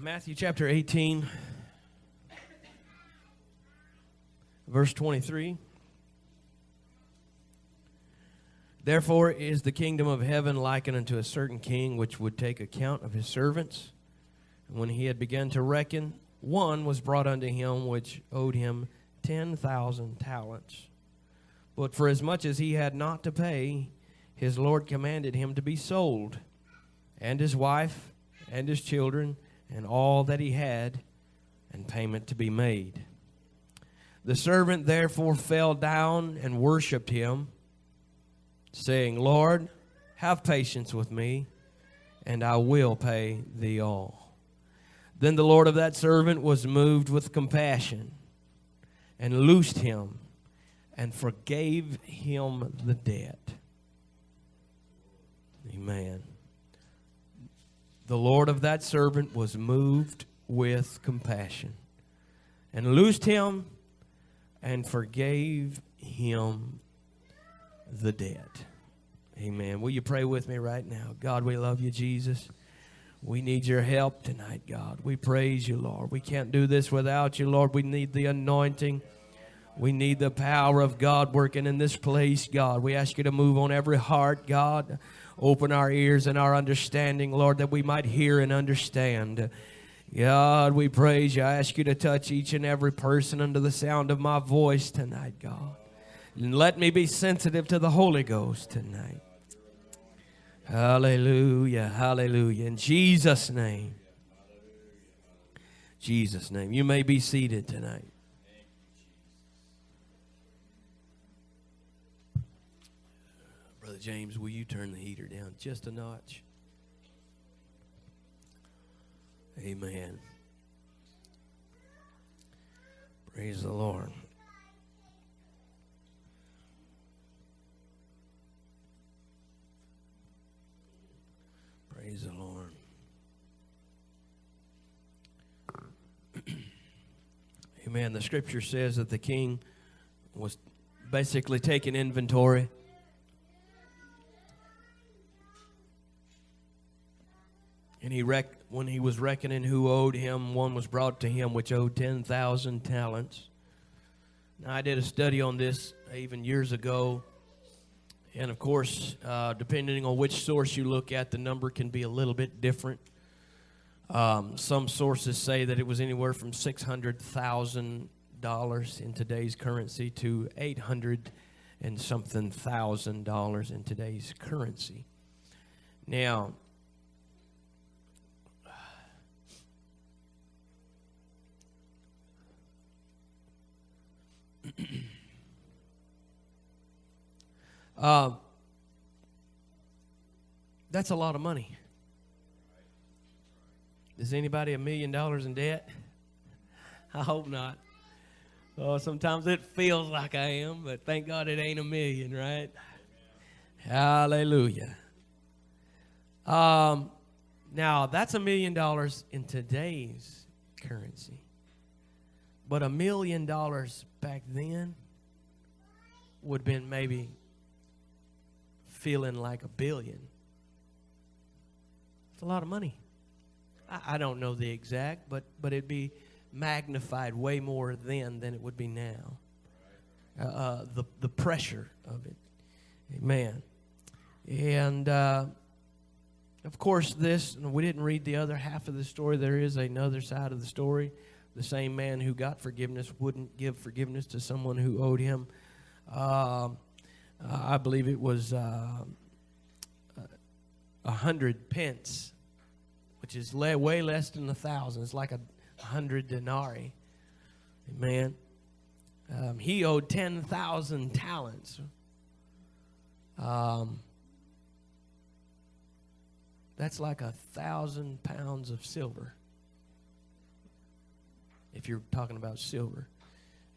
Matthew chapter 18, verse 23. Therefore is the kingdom of heaven likened unto a certain king, which would take account of his servants. And when he had begun to reckon, one was brought unto him which owed him 10,000 talents. But for as much as he had not to pay, his Lord commanded him to be sold, and his wife, and his children, and all that he had, and payment to be made. The servant therefore fell down and worshipped him, saying, Lord, have patience with me, and I will pay thee all. Then the Lord of that servant was moved with compassion, and loosed him, and forgave him the debt. Amen. The Lord of that servant was moved with compassion, and loosed him, and forgave him the debt. Amen. Will you pray with me right now? God, we love you, Jesus. We need your help tonight, God. We praise you, Lord. We can't do this without you, Lord. We need the anointing. We need the power of God working in this place, God. We ask you to move on every heart, God. Open our ears and our understanding, Lord, that we might hear and understand. God, we praise you. I ask you to touch each and every person under the sound of my voice tonight, God. And let me be sensitive to the Holy Ghost tonight. Hallelujah, hallelujah. In Jesus' name. Jesus' name. You may be seated tonight. Brother James, will you turn the heater down just a notch? Amen. Praise the Lord. Praise the Lord. Amen. The scripture says that the king was basically taking inventory. And when he was reckoning who owed him, one was brought to him which owed 10,000 talents. Now, I did a study on this even years ago. And, of course, depending on which source you look at, the number can be a little bit different. Some sources say that it was anywhere from $600,000 in today's currency to $800 and something thousand in today's currency. Now, that's a lot of money. Is anybody $1 million in debt? I hope not. Oh, sometimes it feels like I am, but thank God it ain't 1 million, right? Hallelujah. Now, that's $1 million in today's currency. But $1 million back then would have been maybe feeling like $1 billion. It's a lot of money. I don't know the exact, but it'd be magnified way more then than it would be now. The pressure of it. Amen. And, of course, we didn't read the other half of the story. There is another side of the story. The same man who got forgiveness wouldn't give forgiveness to someone who owed him. I believe it was 100 pence, which is way less than 1,000. It's like 100 denarii. Amen. He owed 10,000 talents. That's like 1,000 pounds of silver, if you're talking about silver.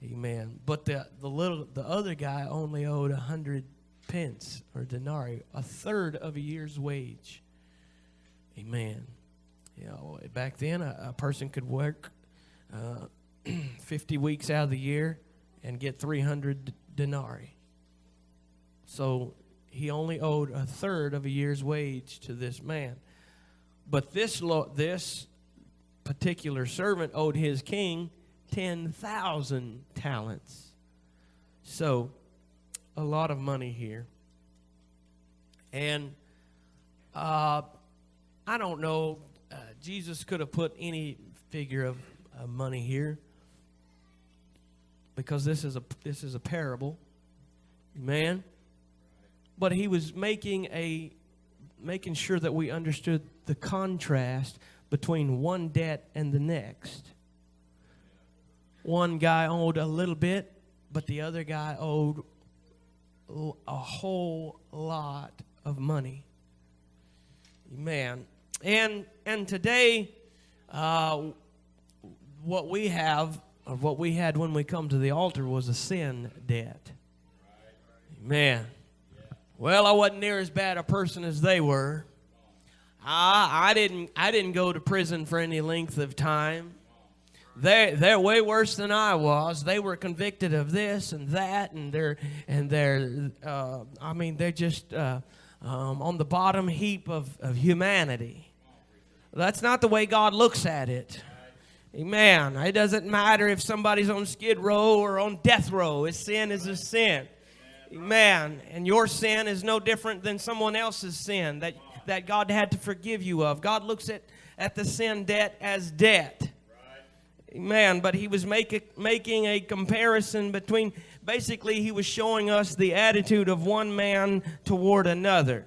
Amen. But the other guy only owed 100 pence or denarii, a third of a year's wage. Amen. You know, back then a person could work 50 weeks out of the year and get 300 denarii. So he only owed a third of a year's wage to this man. But this particular servant owed his king 10,000 talents. So, a lot of money here. And I don't know, Jesus could have put any figure of money here, because this is a parable. Amen. But he was making sure that we understood the contrast between one debt and the next. One guy owed a little bit, but the other guy owed a whole lot of money. Amen. And today, what we have, or what we had when we come to the altar, was a sin debt. Amen. Well, I wasn't near as bad a person as they were. I didn't go to prison for any length of time. They're way worse than I was. They were convicted of this and that, and they're just on the bottom heap of humanity. That's not the way God looks at it. Amen. It doesn't matter if somebody's on Skid Row or on death row. His sin is a sin. Amen. And your sin is no different than someone else's sin that God had to forgive you of. God looks at the sin debt as debt. Amen. But he was making a comparison between, basically he was showing us the attitude of one man toward another.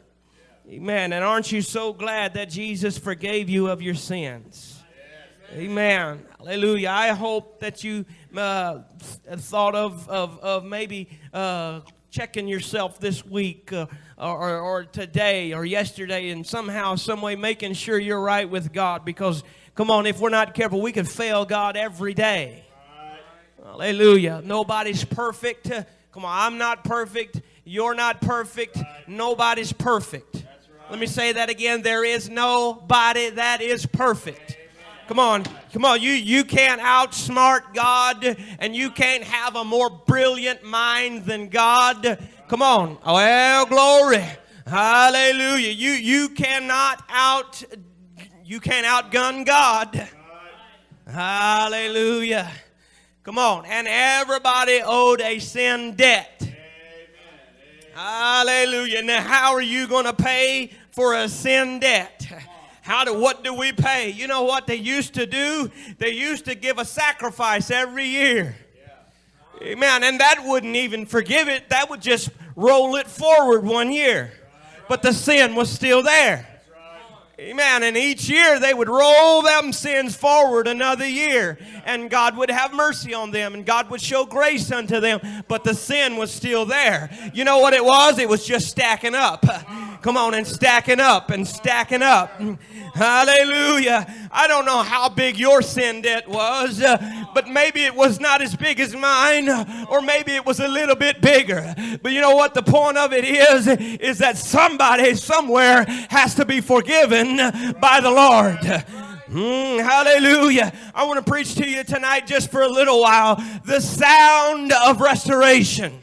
Amen. And aren't you so glad that Jesus forgave you of your sins? Amen. Hallelujah. I hope that you thought of maybe checking yourself this week or today or yesterday, and somehow, some way making sure you're right with God. Because, come on, if we're not careful, we could fail God every day. Hallelujah. Nobody's perfect. Come on, I'm not perfect. You're not perfect. Nobody's perfect. Let me say that again. There is nobody that is perfect. Come on. You can't outsmart God, and you can't have a more brilliant mind than God. Come on. Well, glory. Hallelujah. You can't outgun God. Hallelujah. Come on. And everybody owed a sin debt. Hallelujah. Now, how are you going to pay for a sin debt? What do we pay? You know what they used to do? They used to give a sacrifice every year. Amen. And that wouldn't even forgive it. That would just roll it forward 1 year. But the sin was still there. Amen. And each year they would roll them sins forward another year. And God would have mercy on them. And God would show grace unto them. But the sin was still there. You know what it was? It was just stacking up. Come on, and stacking up and stacking up. Hallelujah. I don't know how big your sin debt was, but maybe it was not as big as mine, or maybe it was a little bit bigger. But you know what the point of it is that somebody somewhere has to be forgiven by the Lord. Hallelujah. I want to preach to you tonight just for a little while the sound of restoration.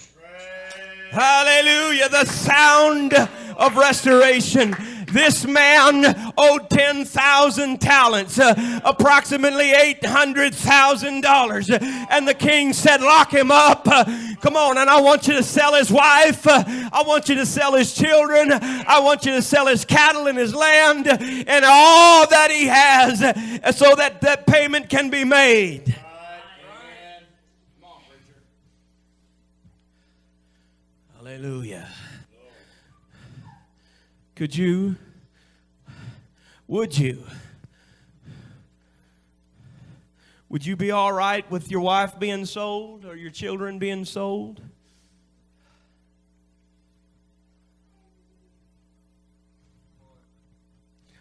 Hallelujah. The sound of restoration. This man owed 10,000 talents, approximately $800,000. And the king said, lock him up. Come on, and I want you to sell his wife. I want you to sell his children. I want you to sell his cattle and his land and all that he has, so that that payment can be made. Hallelujah. Would you be all right with your wife being sold or your children being sold?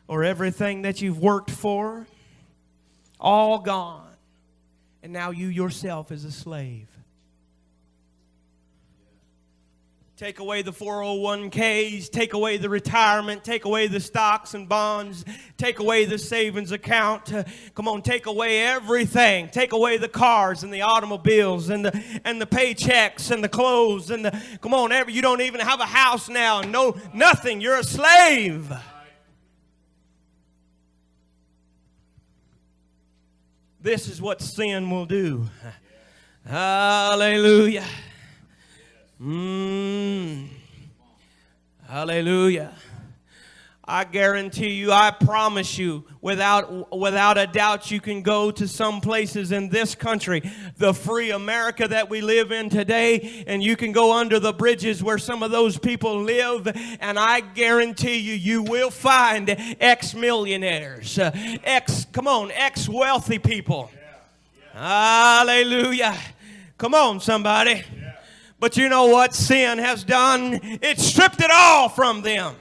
Or everything that you've worked for, all gone, and now you yourself is a slave? Take away the 401ks, take away the retirement, take away the stocks and bonds, take away the savings account. Come on, take away everything. Take away the cars and the automobiles and the paychecks and the clothes and come on, you don't even have a house now. No, nothing. You're a slave. This is what sin will do. Hallelujah. Hallelujah. I guarantee you, I promise you, without a doubt, you can go to some places in this country, the free America that we live in today, and you can go under the bridges where some of those people live, and I guarantee you, you will find ex-millionaires, ex-wealthy people. Hallelujah. Come on, somebody. But you know what sin has done? It stripped it all from them.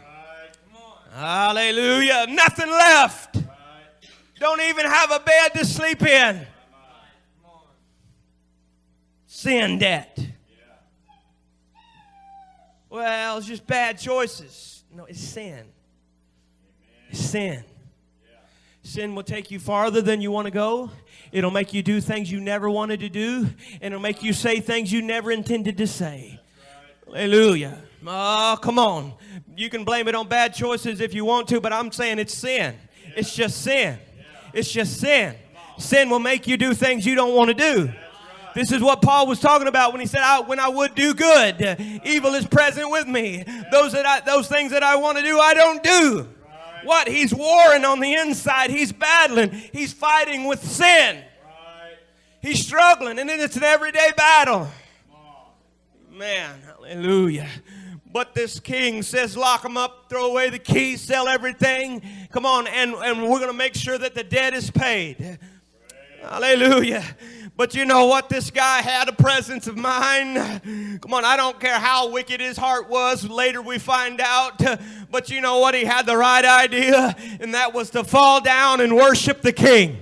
Hallelujah. Nothing left. Don't even have a bed to sleep in. Sin debt. Well, it's just bad choices. No, it's sin. It's sin. Sin will take you farther than you want to go. It'll make you do things you never wanted to do. And it'll make you say things you never intended to say. Hallelujah. Oh, come on. You can blame it on bad choices if you want to, but I'm saying it's sin. It's just sin. It's just sin. Sin will make you do things you don't want to do. This is what Paul was talking about when he said, when I would do good, evil is present with me. Those things that I want to do, I don't do. What? He's warring on the inside. He's battling. He's fighting with sin. He's struggling, and then it's an everyday battle. Man, hallelujah. But this king says, lock them up, throw away the keys, sell everything. Come on, and we're going to make sure that the debt is paid. Hallelujah. But you know what? This guy had a presence of mind. Come on, I don't care how wicked his heart was. Later we find out. But you know what? He had the right idea, and that was to fall down and worship the king.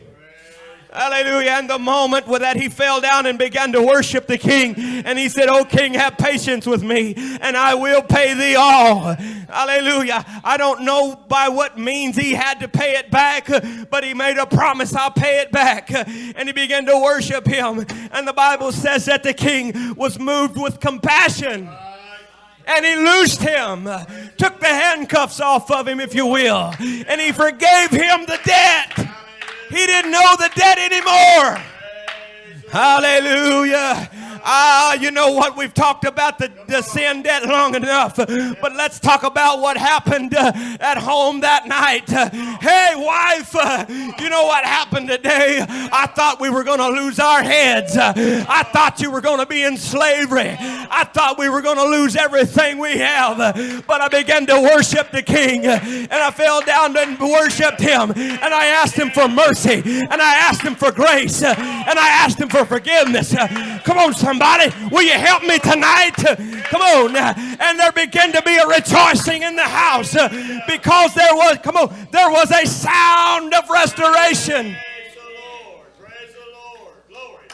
Hallelujah. And the moment with that he fell down and began to worship the king. And he said, "O king, have patience with me, and I will pay thee all." Hallelujah. I don't know by what means he had to pay it back, but he made a promise, "I'll pay it back." And he began to worship him. And the Bible says that the king was moved with compassion. And he loosed him, took the handcuffs off of him, if you will. And he forgave him the debt. He didn't know the debt anymore. Hallelujah. You know what? We've talked about the sin debt long enough. But let's talk about what happened at home that night. Hey, wife, you know what happened today? I thought we were going to lose our heads. I thought you were going to be in slavery. I thought we were going to lose everything we have. But I began to worship the king. And I fell down and worshiped him. And I asked him for mercy. And I asked him for grace. And I asked him for forgiveness. Come on, somebody. Will you help me tonight? Come on. And there began to be a rejoicing in the house because there was a sound of restoration. Praise the Lord. Glory.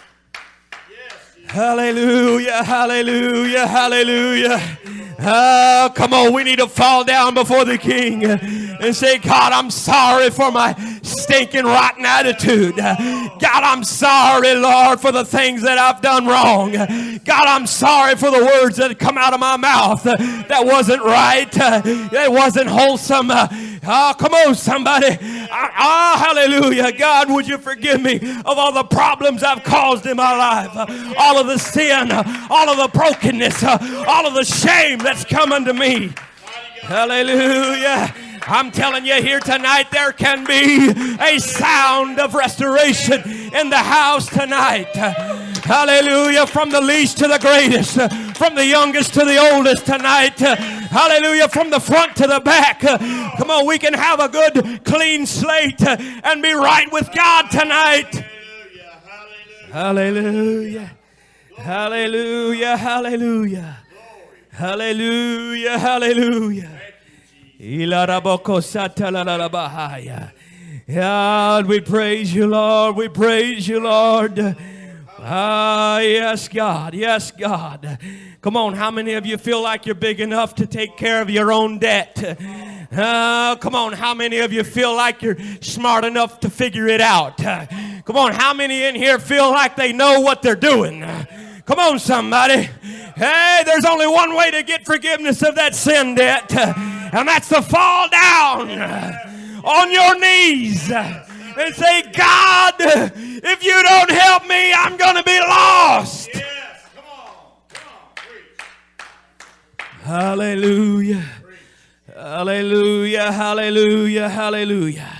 Yes. Hallelujah, hallelujah, hallelujah. Oh, come on, we need to fall down before the king and say, "God, I'm sorry for my stinking rotten attitude. God, I'm sorry, Lord, for the things that I've done wrong. God, I'm sorry for the words that come out of my mouth that wasn't right. It wasn't wholesome. Oh, come on, somebody. Hallelujah. God, would you forgive me of all the problems I've caused in my life, all of the sin, all of the brokenness, all of the shame that's come unto me." Hallelujah. I'm telling you here tonight, there can be a sound of restoration in the house tonight. Hallelujah. From the least to the greatest, from the youngest to the oldest tonight. Hallelujah. From the front to the back. Come on, we can have a good, clean slate and be right with God tonight. Hallelujah. Hallelujah. Hallelujah. Hallelujah. Hallelujah. God, we praise you, Lord. We praise you, Lord. Yes, God. Yes, God. Come on, how many of you feel like you're big enough to take care of your own debt? Come on, how many of you feel like you're smart enough to figure it out? Come on, how many in here feel like they know what they're doing? Come on, somebody. Hey, there's only one way to get forgiveness of that sin debt, and that's to fall down on your knees and say, God, if you don't help me, I'm going to be lost. Yes. Come on. Preach. Hallelujah. Hallelujah. Hallelujah. Hallelujah.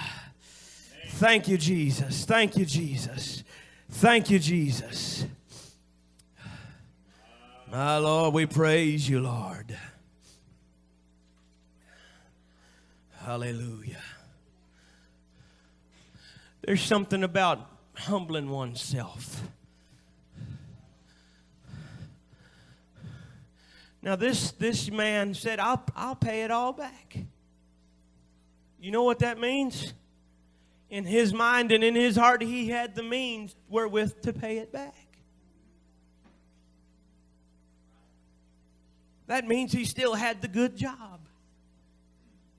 Thank you, Jesus. Thank you, Jesus. Thank you, Jesus. My Lord, we praise you, Lord. Hallelujah. There's something about humbling oneself. Now this man said, I'll pay it all back. You know what that means? In his mind and in his heart, he had the means wherewith to pay it back. That means he still had the good job.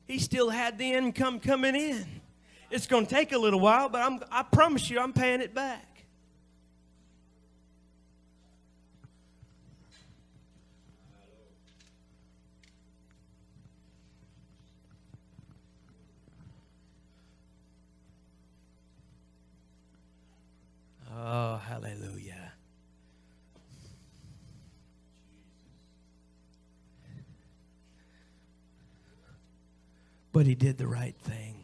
He still had the income coming in. It's going to take a little while, but I promise you I'm paying it back. Oh, hallelujah. But he did the right thing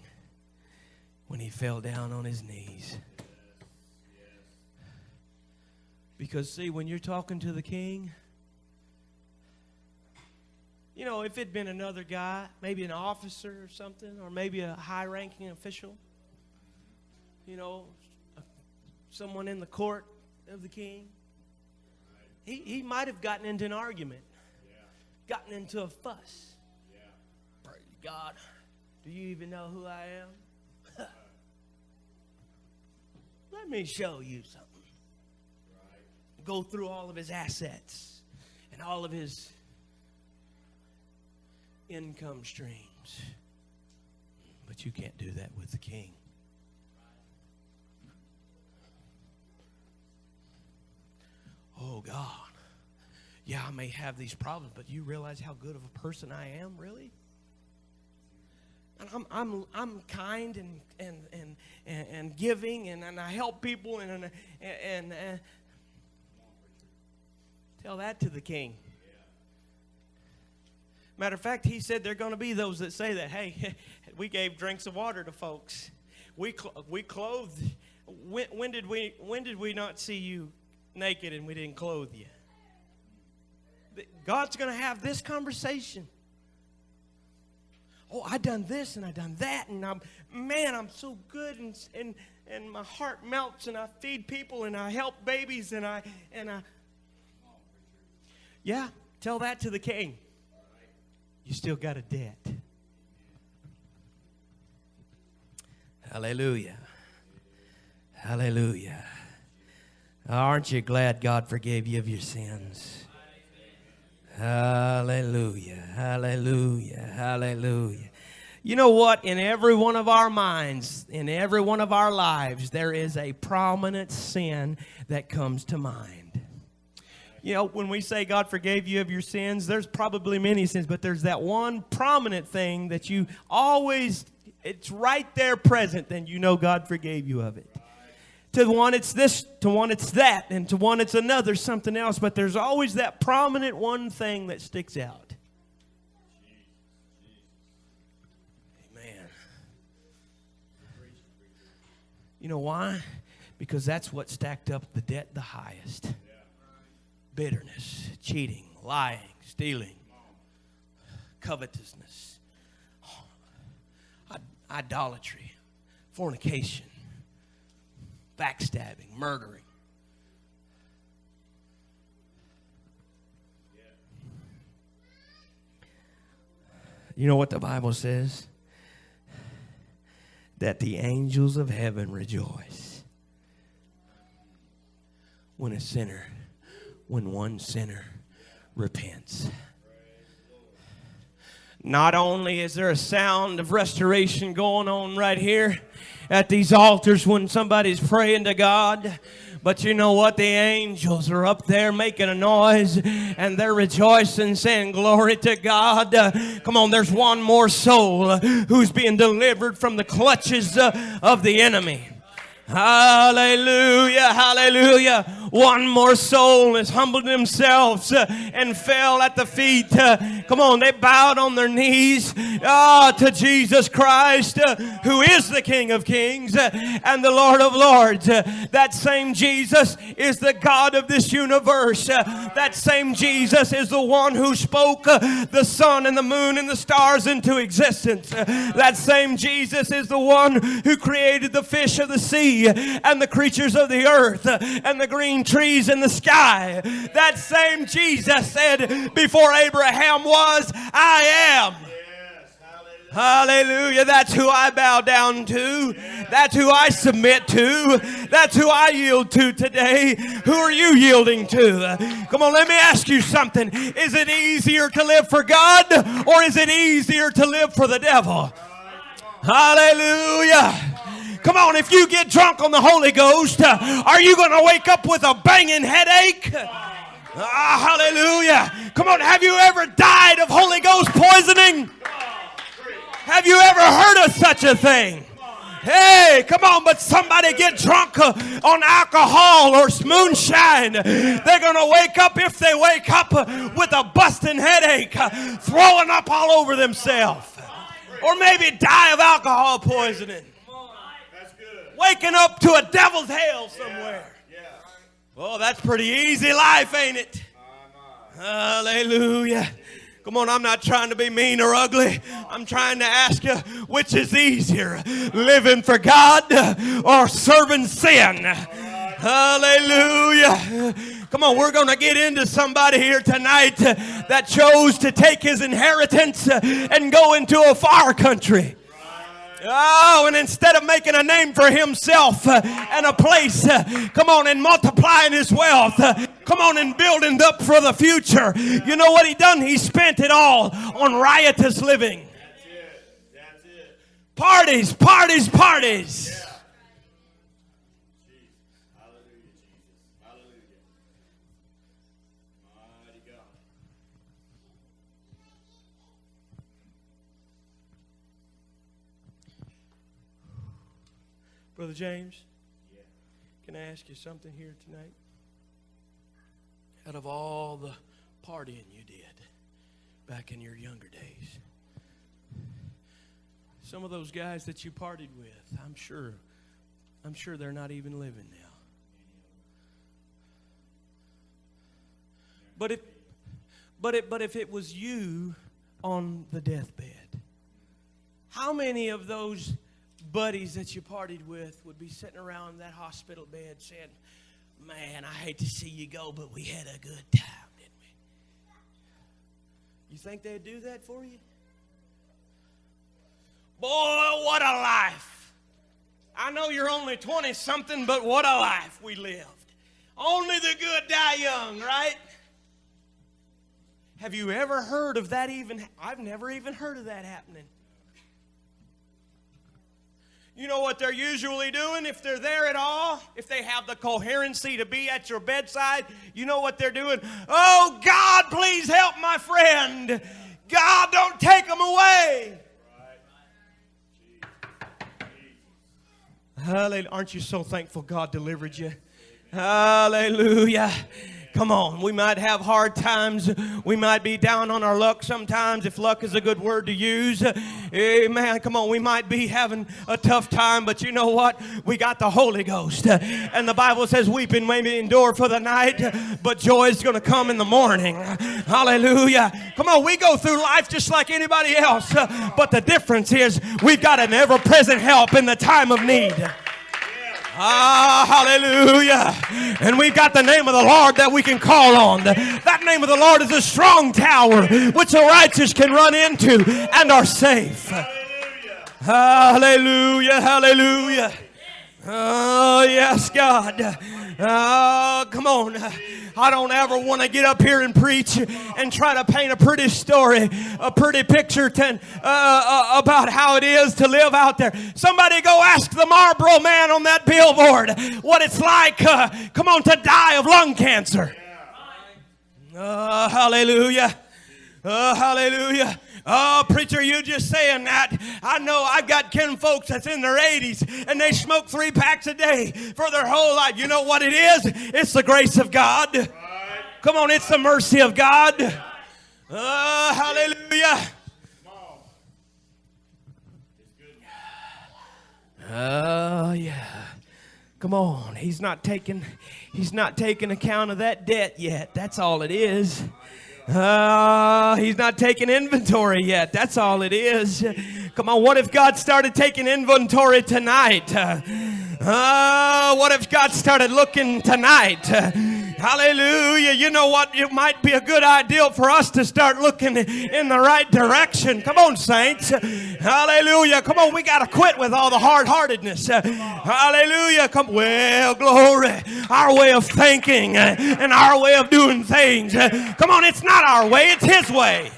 when he fell down on his knees. Because, see, when you're talking to the king, you know, if it'd been another guy, maybe an officer or something, or maybe a high-ranking official, you know, someone in the court of the king, he might have gotten into an argument, gotten into a fuss. Praise God. Do you even know who I am? Let me show you something. Go through all of his assets and all of his income streams. But you can't do that with the king. Oh, God. Yeah, I may have these problems, but you realize how good of a person I am, really? And I'm kind and giving, and I help people, and tell that to the king. Matter of fact, he said there are going to be those that say that, hey, we gave drinks of water to folks. We clothed. When did we not see you naked and we didn't clothe you? God's going to have this conversation. Oh, I done this and I done that, and I'm so good, and my heart melts, and I feed people, and I help babies, and I yeah, tell that to the king. You still got a debt. Hallelujah. Hallelujah. Aren't you glad God forgave you of your sins? Hallelujah. Hallelujah. Hallelujah. You know what? In every one of our minds, in every one of our lives, there is a prominent sin that comes to mind. You know, when we say God forgave you of your sins, there's probably many sins, but there's that one prominent thing that you always, it's right there present, and you know God forgave you of it. To one it's this, to one it's that, and to one it's another, something else, but there's always that prominent one thing that sticks out. Amen. You know why? Because that's what stacked up the debt the highest. Bitterness, cheating, lying, stealing, covetousness, idolatry, fornication, backstabbing, murdering. You know what the Bible says? That the angels of heaven rejoice when one sinner repents. Not only is there a sound of restoration going on right here at these altars when somebody's praying to God, But you know what? The angels are up there making a noise, and they're rejoicing, saying, glory to God. Come on, there's one more soul who's being delivered from the clutches of the enemy. Hallelujah, hallelujah. One more soul has humbled themselves and fell at the feet. Come on, they bowed on their knees to Jesus Christ, who is the King of Kings and the Lord of Lords. That same Jesus is the God of this universe. That same Jesus is the one who spoke the sun and the moon and the stars into existence. That same Jesus is the one who created the fish of the sea and the creatures of the earth and the green trees in the sky. That same Jesus said, before Abraham was, I am. Yes, Hallelujah. That's who I bow down to. That's who I submit to. That's who I yield to today. Who are you yielding to? Come on, let me ask you something. Is it easier to live for God, or is it easier to live for the devil? Hallelujah. Come on, if you get drunk on the Holy Ghost, are you going to wake up with a banging headache? Hallelujah. Come on, have you ever died of Holy Ghost poisoning? Have you ever heard of such a thing? Hey, come on, but somebody get drunk on alcohol or moonshine. They're going to wake up, if they wake up, with a busting headache, throwing up all over themselves. Or maybe die of alcohol poisoning. Waking up to a devil's hell somewhere. Oh, that's pretty easy life, ain't it? Hallelujah. Come on, I'm not trying to be mean or ugly. I'm trying to ask you, which is easier, living for God or serving sin? Hallelujah. Come on, we're going to get into somebody here tonight that chose to take his inheritance and go into a far country. Oh, and instead of making a name for himself and a place, come on, and multiplying his wealth, come on, and building up for the future. You know what he done? He spent it all on riotous living. That's it. That's it. Parties, parties, parties. Yeah. Hallelujah, Jesus. Hallelujah. Mighty God. Brother James, can I ask you something here tonight? Out of all the partying you did back in your younger days, some of those guys that you partied with, I'm sure they're not even living now. But if it was you on the deathbed, how many of those buddies that you partied with would be sitting around that hospital bed saying, man, I hate to see you go, but we had a good time, didn't we? You think they'd do that for you? Boy, what a life. I know you're only 20-something, but what a life we lived. Only the good die young, right? Have you ever heard of that even? I've never even heard of that happening. You know what they're usually doing if they're there at all? If they have the coherency to be at your bedside, you know what they're doing? Oh, God, please help my friend. God, don't take him away. Hallelujah. Aren't you so thankful God delivered you? Hallelujah. Come on, we might have hard times. We might be down on our luck sometimes, if luck is a good word to use. Amen. Come on, we might be having a tough time, but you know what? We got the Holy Ghost. And the Bible says weeping may endure for the night, but joy is going to come in the morning. Hallelujah. Come on, we go through life just like anybody else, but the difference is we've got an ever-present help in the time of need. Hallelujah. And we've got the name of the Lord that we can call on. That name of the Lord is a strong tower which the righteous can run into and are safe. Hallelujah. Hallelujah. Oh, yes, God. Oh, come on. I don't ever want to get up here and preach and try to paint a pretty story, a pretty picture about how it is to live out there. Somebody go ask the Marlboro man on that billboard what it's like, come on, to die of lung cancer. Oh, hallelujah. Oh, hallelujah. Oh, preacher, you just saying that. I know I've got kin folks that's in their 80s and they smoke 3 packs a day for their whole life. You know what it is? It's the grace of God. Right. Come on, it's the mercy of God. Oh, hallelujah. Oh, yeah. Come on. He's not taking account of that debt yet. That's all it is. He's not taking inventory yet. That's all it is. Come on, what if God started taking inventory tonight? What if God started looking tonight? Hallelujah. You know what? It might be a good idea for us to start looking in the right direction. Come on, saints. Hallelujah. Come on, we got to quit with all the hard-heartedness. Hallelujah. Come, well, glory. Our way of thinking and our way of doing things. Come on, it's not our way, it's His way.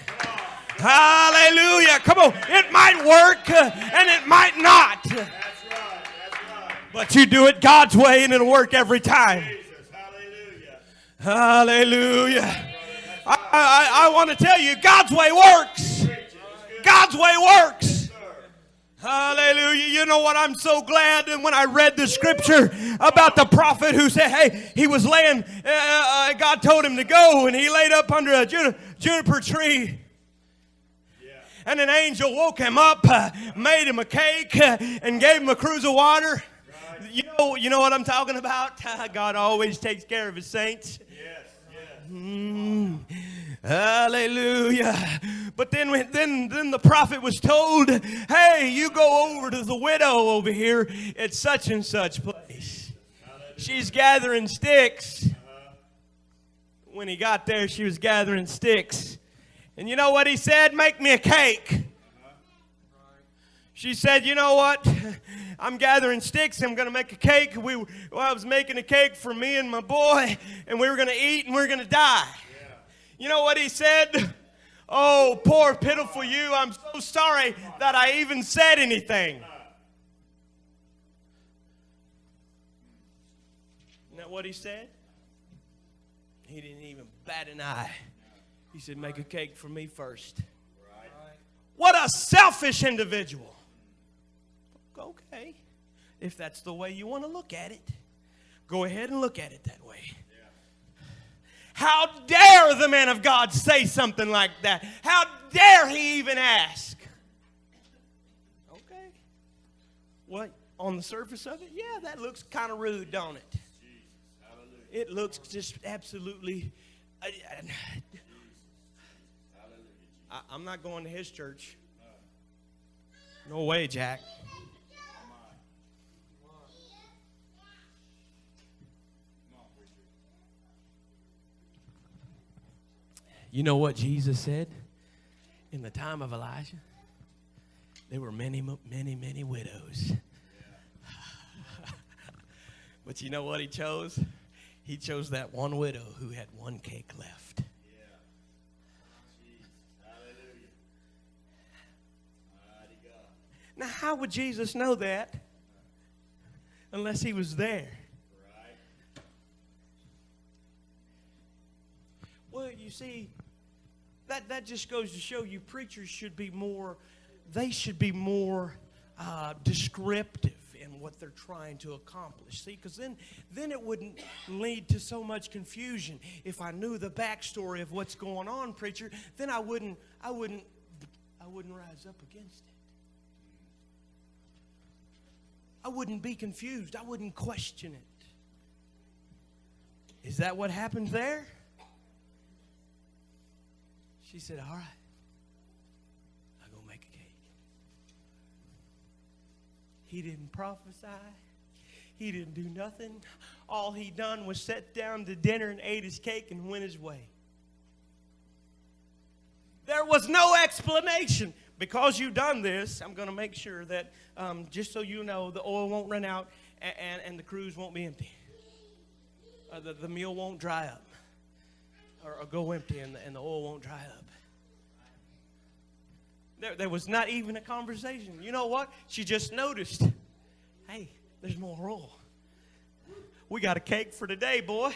Hallelujah. Come on, it might work and it might not. That's right. But you do it God's way and it'll work every time. Hallelujah. I want to tell you, God's way works. God's way works. Hallelujah. You know what? I'm so glad that when I read the scripture about the prophet who said, hey, he was laying, God told him to go, and he laid up under a juniper tree. And an angel woke him up, made him a cake, and gave him a cruse of water. You know what I'm talking about? God always takes care of His saints. Hallelujah. But then the prophet was told, hey, you go over to the widow over here at such and such place. She's gathering sticks. When he got there, she was gathering sticks. And you know what he said? Make me a cake. She said, you know what? I'm gathering sticks. I'm going to make a cake. I was making a cake for me and my boy, and we were going to eat and we were going to die. Yeah. You know what he said? Oh, poor, pitiful you. I'm so sorry that I even said anything. Isn't that what he said? He didn't even bat an eye. He said, make a cake for me first. Right. What a selfish individual. Okay, if that's the way you want to look at it, go ahead and look at it that way. Yeah. How dare the man of God say something like that? How dare he even ask? Okay. What, on the surface of it? Yeah, that looks kind of rude, don't it? It looks just absolutely... I'm not going to his church. No way, Jack. You know what Jesus said? In the time of Elijah, there were many, many, many widows. But you know what he chose? He chose that one widow who had one cake left. Now, how would Jesus know that unless he was there? Well, you see, that just goes to show you preachers should be more, descriptive in what they're trying to accomplish. See, because then it wouldn't lead to so much confusion. If I knew the backstory of what's going on, preacher, then I wouldn't rise up against it. I wouldn't be confused. I wouldn't question it. Is that what happened there? She said, all right, I'll go make a cake. He didn't prophesy. He didn't do nothing. All he done was sit down to dinner and ate his cake and went his way. There was no explanation. Because you've done this, I'm going to make sure that, just so you know, the oil won't run out and the cruse won't be empty. The meal won't dry up or go empty, and the oil won't dry up. There was not even a conversation. You know what? She just noticed, hey, there's more oil. We got a cake for today, boy.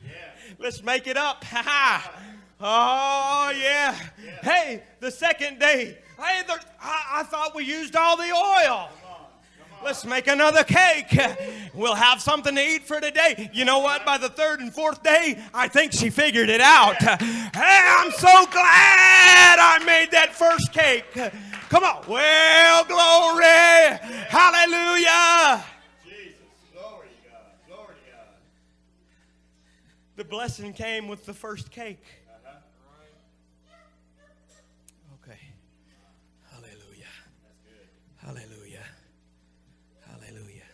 Yeah. Let's make it up. Ha ha. Oh, yeah. Hey, the second day. Hey, I thought we used all the oil. Let's make another cake. We'll have something to eat for today. You know what? By the third and fourth day, I think she figured it out. Hey, I'm so glad I made that first cake. Come on. Well, glory. Hallelujah. Jesus. Glory to God. Glory to God. The blessing came with the first cake. Okay. Hallelujah. Hallelujah. Hallelujah.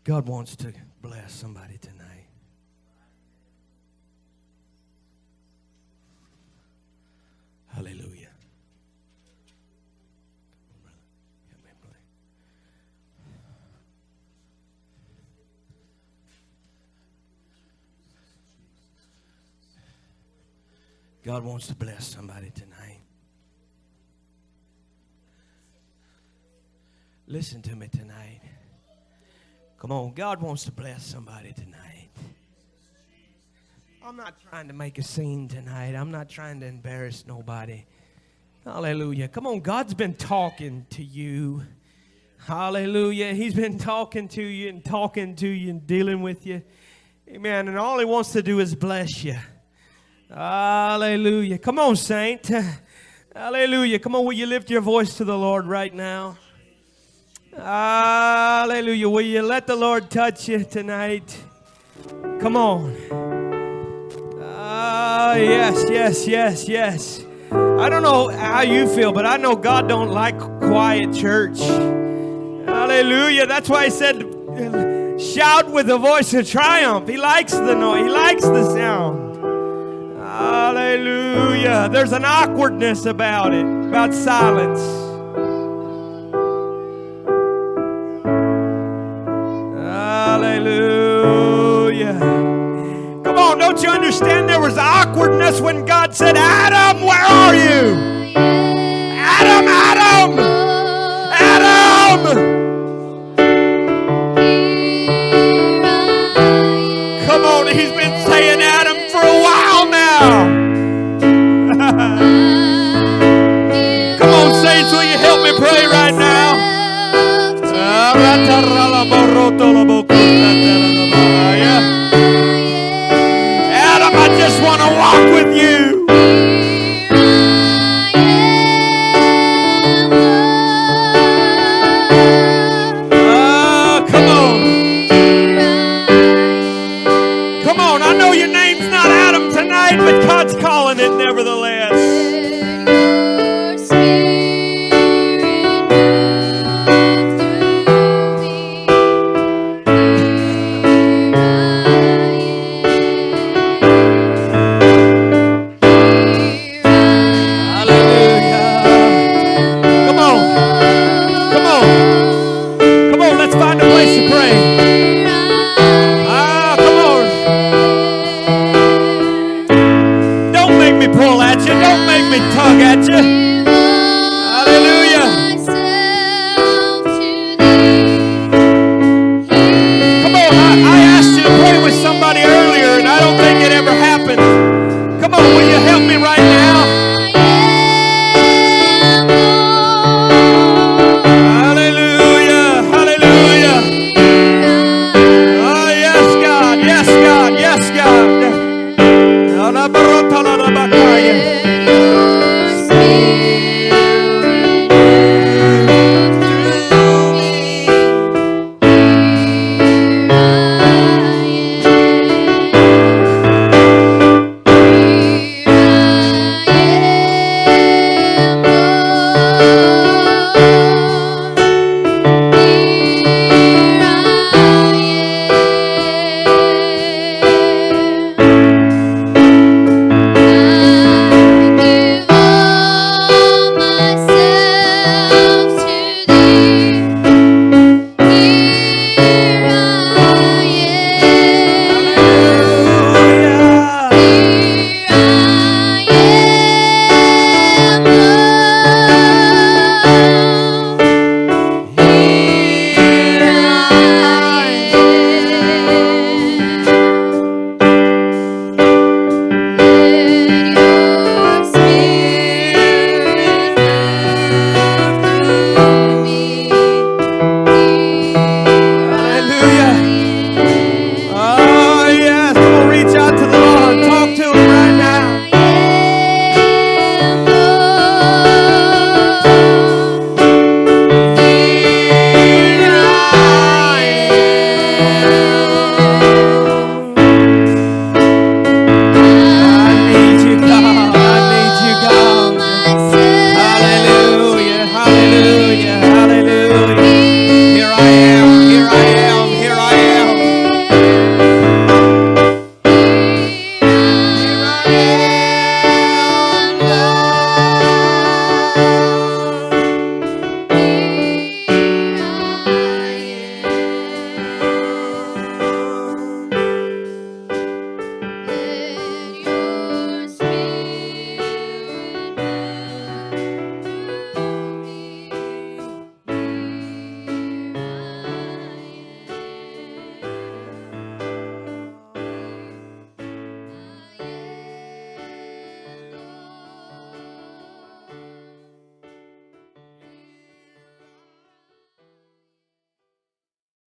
God wants to bless somebody tonight. Hallelujah. God wants to bless somebody tonight. Listen to me tonight. Come on, God wants to bless somebody tonight. I'm not trying to make a scene tonight. I'm not trying to embarrass nobody. Hallelujah. Come on, God's been talking to you. Hallelujah. He's been talking to you and dealing with you. Amen. And all He wants to do is bless you. Hallelujah. Come on, saint. Hallelujah. Come on, will you lift your voice to the Lord right now? Hallelujah. Will you let the Lord touch you tonight? Come on. Yes. I don't know how you feel, but I know God don't like quiet church. Hallelujah. That's why He said, shout with a voice of triumph. He likes the noise. He likes the sound. Hallelujah. There's an awkwardness about it, about silence. Hallelujah. Come on, don't you understand there was awkwardness when God said, Adam, where are you? Adam, Adam! Adam! Come on, He's been saying Adam for a while now. Come on, saints, will you help me pray right now? Adam, I just want to walk with you. Come on. Come on, I know your name's not Adam tonight, but God's calling it nevertheless. Tug at you.